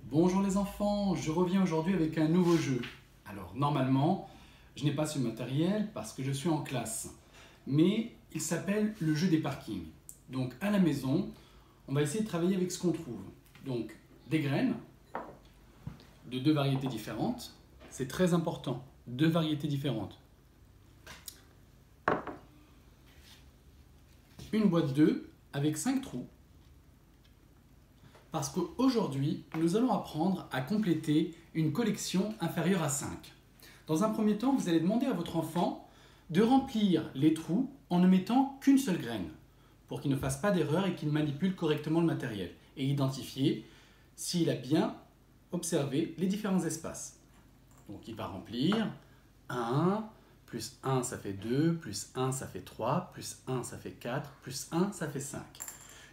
Bonjour les enfants, je reviens aujourd'hui avec un nouveau jeu. Alors normalement, je n'ai pas ce matériel parce que je suis en classe, mais il s'appelle le jeu des parkings. Donc à la maison, on va essayer de travailler avec ce qu'on trouve. Donc des graines de deux variétés différentes, c'est très important, deux variétés différentes. Une boîte d'œufs avec 5 trous. Parce qu'aujourd'hui, nous allons apprendre à compléter une collection inférieure à 5. Dans un premier temps, vous allez demander à votre enfant de remplir les trous en ne mettant qu'une seule graine, pour qu'il ne fasse pas d'erreur et qu'il manipule correctement le matériel, et identifier s'il a bien observé les différents espaces. Donc il va remplir 1, plus 1 ça fait 2, plus 1 ça fait 3, plus 1 ça fait 4, plus 1 ça fait 5.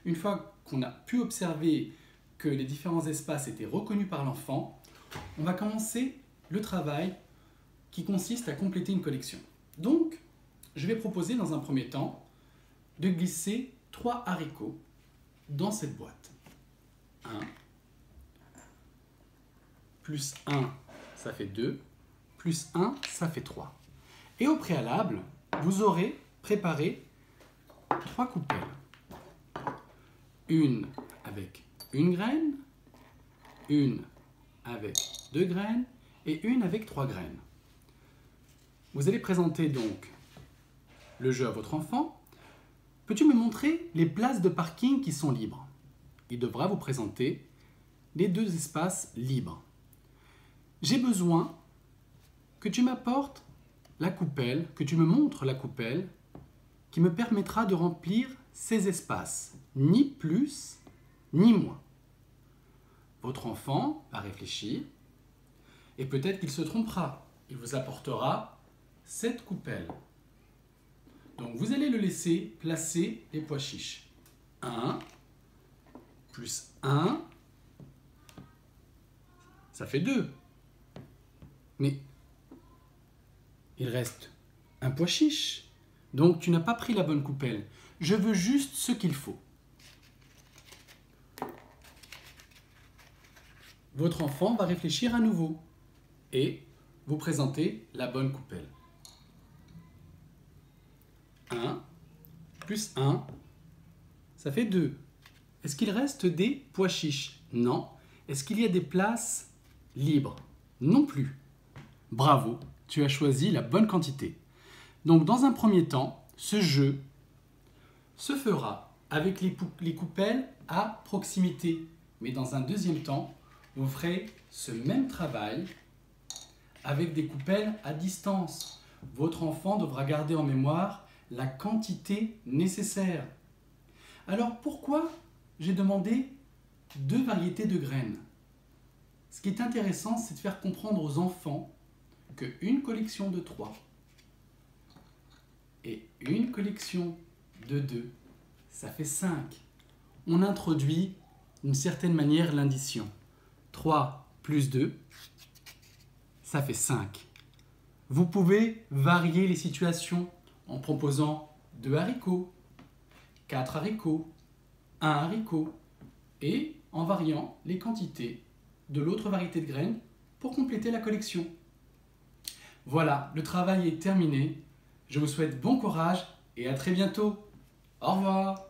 Une fois qu'on a pu observer que les différents espaces étaient reconnus par l'enfant, on va commencer le travail qui consiste à compléter une collection. Donc, je vais proposer dans un premier temps de glisser 3 haricots dans cette boîte. 1, plus 1, ça fait 2, plus 1, ça fait 3. Et au préalable, vous aurez préparé 3 coupelles. Une avec une graine, une avec 2 graines et une avec 3 graines. Vous allez présenter donc le jeu à votre enfant. Peux-tu me montrer les places de parking qui sont libres? Il devra vous présenter les 2 espaces libres. J'ai besoin que tu m'apportes la coupelle, que tu me montres la coupelle qui me permettra de remplir ces espaces, ni plus ni moins. Votre enfant va réfléchir et peut-être qu'il se trompera. Il vous apportera cette coupelle. Donc vous allez le laisser placer les pois chiches. 1 plus 1, ça fait 2. Mais il reste un pois chiche. Donc tu n'as pas pris la bonne coupelle. Je veux juste ce qu'il faut. Votre enfant va réfléchir à nouveau et vous présenter la bonne coupelle. 1 plus 1, ça fait 2. Est-ce qu'il reste des pois chiches? Non. Est-ce qu'il y a des places libres? Non plus. Bravo, tu as choisi la bonne quantité. Donc dans un premier temps, ce jeu se fera avec les coupelles à proximité. Mais dans un deuxième temps, vous ferez ce même travail avec des coupelles à distance. Votre enfant devra garder en mémoire la quantité nécessaire. Alors pourquoi j'ai demandé 2 variétés de graines? Ce qui est intéressant, c'est de faire comprendre aux enfants qu'une collection de 3 et une collection de 2, ça fait 5. On introduit d'une certaine manière l'addition. 3 plus 2, ça fait 5. Vous pouvez varier les situations en proposant 2 haricots, 4 haricots, 1 haricot et en variant les quantités de l'autre variété de graines pour compléter la collection. Voilà, le travail est terminé. Je vous souhaite bon courage et à très bientôt. Au revoir.